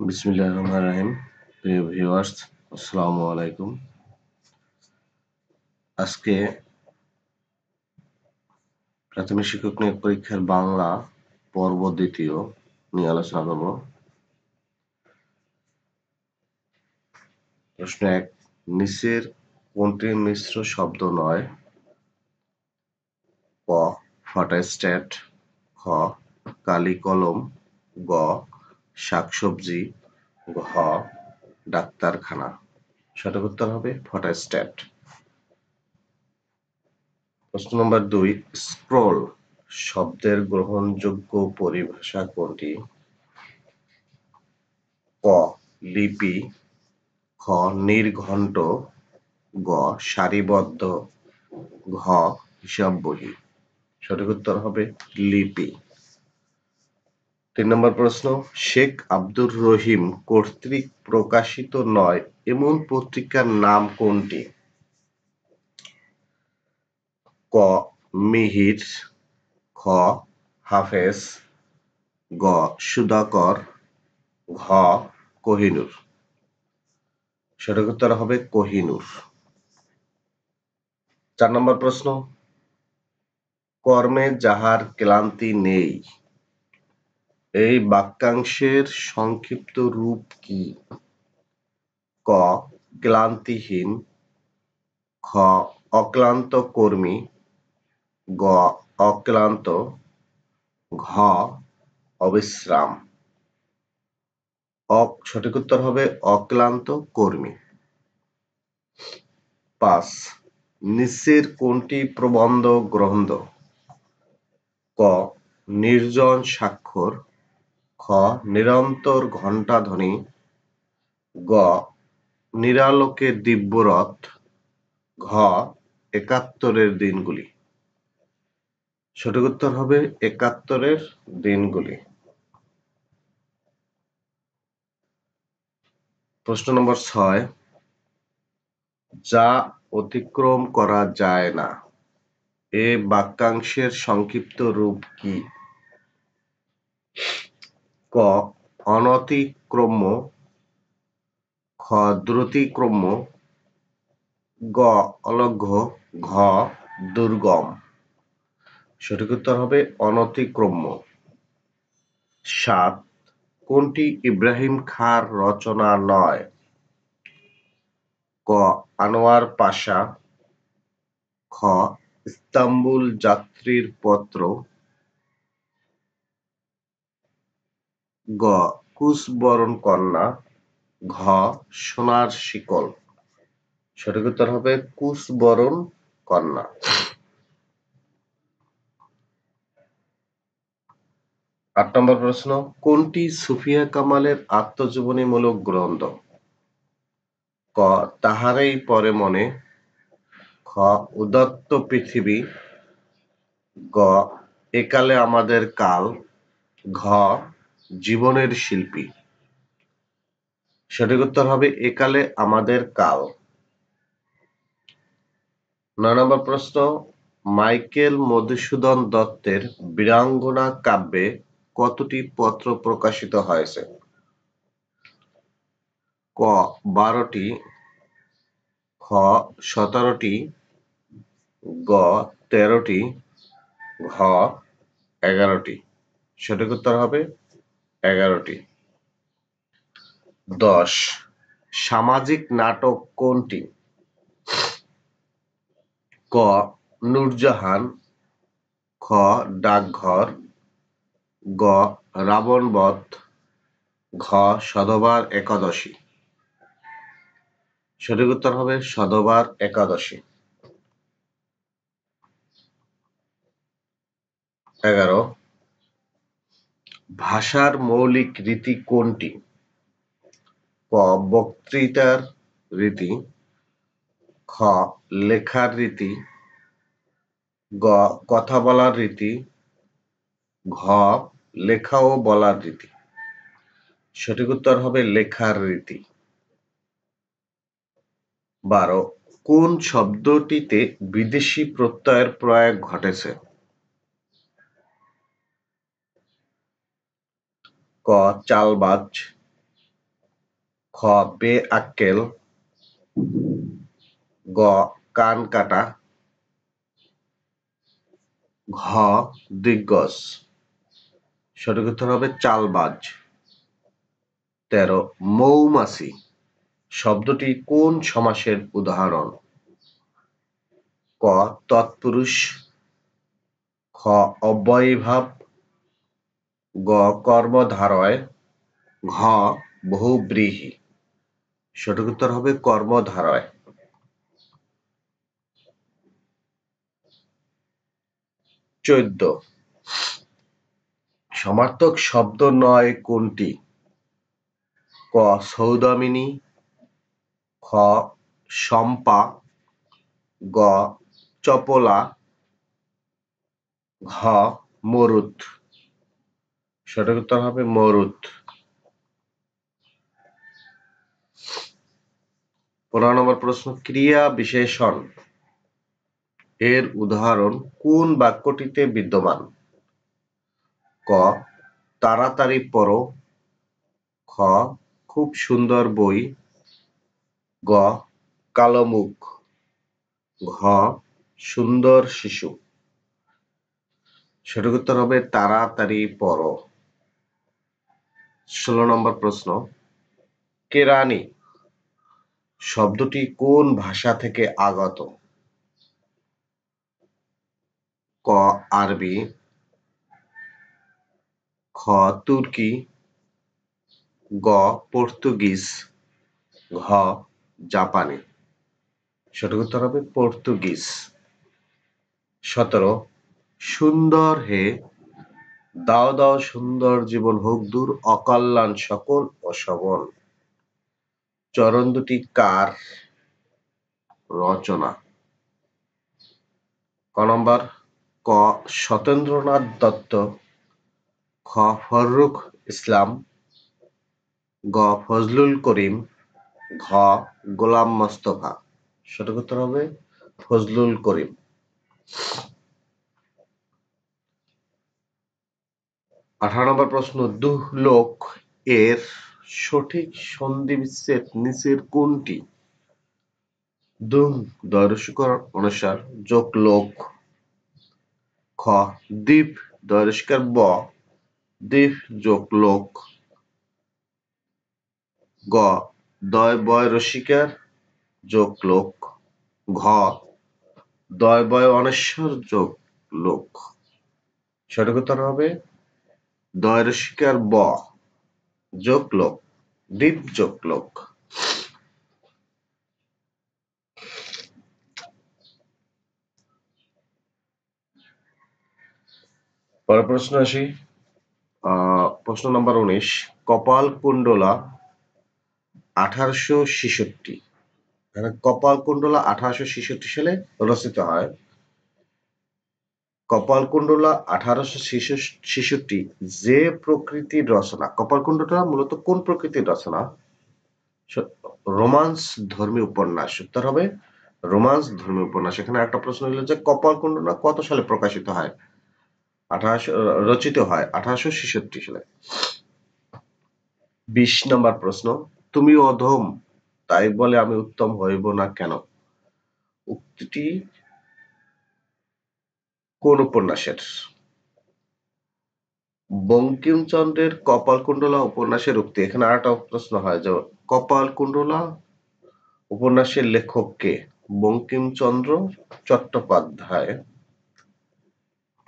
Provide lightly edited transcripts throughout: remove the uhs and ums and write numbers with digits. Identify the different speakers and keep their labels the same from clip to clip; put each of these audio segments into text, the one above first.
Speaker 1: বিসমিল্লাহির রহমানির রহিম। প্রিয় ভিউয়ার্স, আসসালামু আলাইকুম। আজকে প্রাথমিক শিক্ষক নিয়োগ পরীক্ষার বাংলা পর্ব দ্বিতীয় নিয়ে আলোচনা করব। প্রশ্ন ১, নিচের কোনটি মিশ্র শব্দ নয়? ক. ফটোস্ট্যাট, খ. কালি কলম, গ. শাকসবজি, ঘ. ডাক্তারখানা। সঠিক উত্তর হবে ফটোস্ট্যাট। প্রশ্ন নম্বর ২, স্ক্রোল শব্দের গ্রহণযোগ্য পরিভাষা কোনটি? ক. লিপি, খ. নির্ঘণ্ট, গ. সারিবদ্ধ, ঘ. হিসাব বহি। সঠিক উত্তর হবে লিপি। ৩ নম্বর প্রশ্ন, শেখ আব্দুর রহিম কর্তৃক প্রকাশিত নয় এমন পত্রিকার নাম কোনটি? ক. মিহির, খ. হাফেজ, গ. সুধাকর, ঘ. কোহিনূর। সঠিক উত্তর হবে কোহিনূর। ৪ নম্বর প্রশ্ন, কর্মে যাহার ক্লান্তি নেই এই বাক্যাংশের সংক্ষিপ্ত রূপ কি? ক. ক্লান্তিহীন, খ. অক্লান্ত কর্মী, গ. অক্লান্ত, ঘ. অবিশ্রাম। সঠিক উত্তর হবে অক্লান্ত কর্মী। ৫, নিচের কোনটি প্রবন্ধ গ্রন্থ? ক. নির্জন স্বাক্ষর, খ. নিরন্তর ঘণ্টাধ্বনি, গ. নিরালোকে দিব্যরথ, ঘ. একাত্তরের দিনগুলি। সঠিক উত্তর হবে একাত্তরের দিনগুলি। প্রশ্ন নম্বর ৬, যা অতিক্রম করা যায় না এ বাক্যাংশের সংক্ষিপ্ত রূপ কি? ক. অনতিক্রম্য, খ. দ্রুতিক্রম্য, গ. অলঘ্য, ঘ. দুর্গম। সঠিক উত্তর হবে অনতিক্রম্য। ৭, কোনটি ইব্রাহিম খাঁর রচনা নয়? ক. আনোয়ার পাশা, খ. ইস্তাম্বুল যাত্রীর পত্র, গ. কুশবরণ কন্যা, ঘ. সোনার শিকল। সঠিক উত্তর হবে কুশবরণ কন্যা। ৮ নম্বর প্রশ্ন, কোনটি সুফিয়া কামালের আত্মজীবনীমূলক গ্রন্থ? ক. তাহারই পরে মনে, খ. উদাত্ত পৃথিবী, গ. একালে আমাদের কাল, ঘ. জীবনের শিল্পী। সঠিক উত্তর হবে একালে আমাদের কাল। ৯ নম্বর প্রশ্ন, মাইকেল মধুসূদন দত্তের বীরাঙ্গনা কাব্যে কতটি পত্র প্রকাশিত হয়েছে? ক. ১২টি, খ. ১৭টি, গ. ১৩টি, ঘ. ১১টি। সঠিক উত্তর হবে ১১টি। ১০, সামাজিক নাটক কোনটি? ক. নূরজাহান, খ. ডাকঘর, গ. রাবণ বধ, ঘ. সধবার একাদশী। সঠিক উত্তর হবে সধবার একাদশী। ১১, ভাষার মৌলিক রীতি কোনটি? ক. বক্তৃতার রীতি, খ. লেখার রীতি, গ. কথা বলার রীতি, ঘ. লেখা ও বলার রীতি। সঠিক উত্তর হবে লেখার রীতি। ১২, কোন শব্দটিতে বিদেশি প্রত্যয়ের প্রয়োগ ঘটেছে? ক. চালবাজ, খ বে-আক্কেল, গ কান কাটা, ঘ দিগ্গজ। সঠিক উত্তর হবে চালবাজ। ১৩ মৌমাছি শব্দটি কোন সমাসের উদাহরণ? ক তৎপুরুষ, খ অব্যয়ীভাব, গ কর্মধারয়, ঘ বহুব্রীহি। সঠিক উত্তর হবে কর্মধারয়। ১৪ সমার্থক শব্দ নয় কোনটি? ক সৌদামিনী, খ শম্পা, গ চপলা, ঘ মরুত। সঠিক উত্তর হবে মরুত। ১৫ নম্বর প্রশ্ন, ক্রিয়া বিশেষণ এর উদাহরণ কোন বাক্যটিতে বিদ্যমান? ক তাড়াতাড়ি পড়ো, খ খুব সুন্দর বই, গ কালো মুখ, ঘ সুন্দর শিশু। সঠিক উত্তর হবে তাড়াতাড়ি পড়ো। ১৬ নম্বর প্রশ্ন, কেরানি শব্দটি কোন ভাষা থেকে আগত? ক আরবি, খ তুর্কি, গ পর্তুগিজ, ঘ জাপানি। সঠিক উত্তর হবে পর্তুগিজ। ১৭ সুন্দর হে, দাও দাও সুন্দর জীবন হোক দূর অকল্যাণ সকল অশোভন। চরণ দুটি কার রচনা? ক নম্বর, ক সত্যেন্দ্রনাথ দত্ত, খ ফররুখ ইসলাম, গ ফজলুল করিম, ঘ গোলাম মোস্তফা। সঠিক উত্তর হবে ফজলুল করিম। ১৮ নম্বর প্রশ্ন, দুঃলোক এর সঠিক সন্ধিবিচ্ছেদ নিচের কোনটি? দুঃ দয়রস্যকার অনুসার যোগ লোক, খ দ্বীপ দয়রস্যকার ব দ্বীপ যোগ লোক, গ দয় বয় রসিকার যোগ লোক, ঘ দয় বয় অনশ্বর যোগ লোক। সঠিক উত্তর হবে দয় রসিকার ব যোগ লোক, দ্বীপ যোগ লোক। পরের প্রশ্ন আসি। প্রশ্ন নম্বর ১৯, কপাল কুণ্ডলা ১৮৬৬। কপাল কুণ্ডলা ১৮৬৬ সালে রচিত হয়। কপাল কুণ্ডলা ১৮৬৬ যে প্রকৃতির রচনা, কপাল কুণ্ডলা মূলত কোন প্রকৃতির রচনা? রোমান্স ধর্মী উপন্যাস। উত্তর হবে রোমান্স ধর্মী উপন্যাস। এখানে একটা প্রশ্ন হলো যে কপাল কুণ্ডলা কত সালে প্রকাশিত হয়? রচিত হয় ১৮৬৬ সালে। ২০ নম্বর প্রশ্ন, তুমি অধম তাই বলে আমি উত্তম হইব না কেন? উক্তিটি কোন উপন্যাসের? বঙ্কিমচন্দ্রের কপালকুণ্ডলা উপন্যাসের উক্তি। এখানে আরেকটা প্রশ্ন হয় যে কপালকুণ্ডলা উপন্যাসের লেখক কে? বঙ্কিমচন্দ্র চট্টোপাধ্যায়।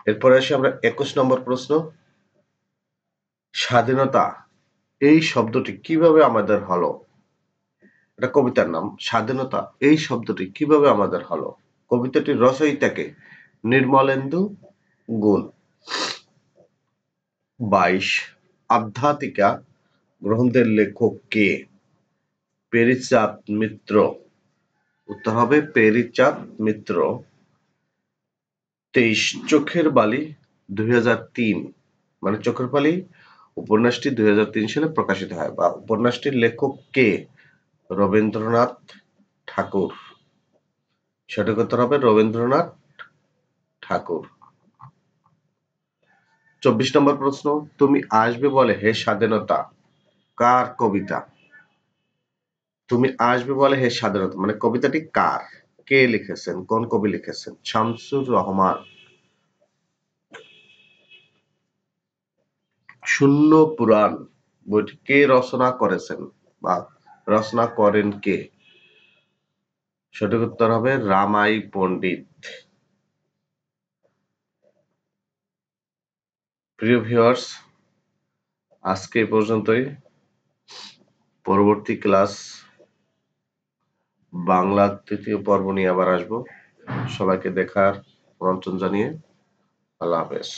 Speaker 1: এরপরে আসি আমরা ২১ নম্বর প্রশ্ন, স্বাধীনতা এই শব্দটি কিভাবে আমাদের হলো? এটা কবিতার নাম। স্বাধীনতা এই শব্দটি কিভাবে আমাদের হলো? কবিতাটির রচয়িতা কে? নির্মলেন্দু গুণ। ২২ আধ্যাত্মিকা গ্রন্থের লেখক কে? পেরিচাঁদ মিত্র। উত্তর হবে পেরিচাঁদ মিত্র। ২৩ চোখের বালি ২০০৩, মানে চোখের বালি উপন্যাসটি ২০০৩ সালে প্রকাশিত হয়, বা উপন্যাসটির লেখক কে? রবীন্দ্রনাথ ঠাকুর। সঠিক উত্তর হবে রবীন্দ্রনাথ ঠাকুর। ২৪ নম্বর প্রশ্ন, তুমি আসবে বলে হে স্বাধীনতা কার কবিতা? তুমি আসবে বলে হে স্বাধীনতা, মানে কবিতাটি কার, কে লিখেছেন, কোন কবি লিখেছেন? শামসুর রহমান। শূন্য পুরাণ বইটি কে রচনা করেছেন বা রচনা করেন কে? সঠিক উত্তর হবে রামাই পণ্ডিত। প্রিয় ভিউয়ার্স, আজকে এই পর্যন্তই। পরবর্তী ক্লাস বাংলা তৃতীয় পর্ব নিয়ে আবার আসবো। সবাইকে দেখার আমন্ত্রণ জানিয়ে আল্লাহ হাফেজ।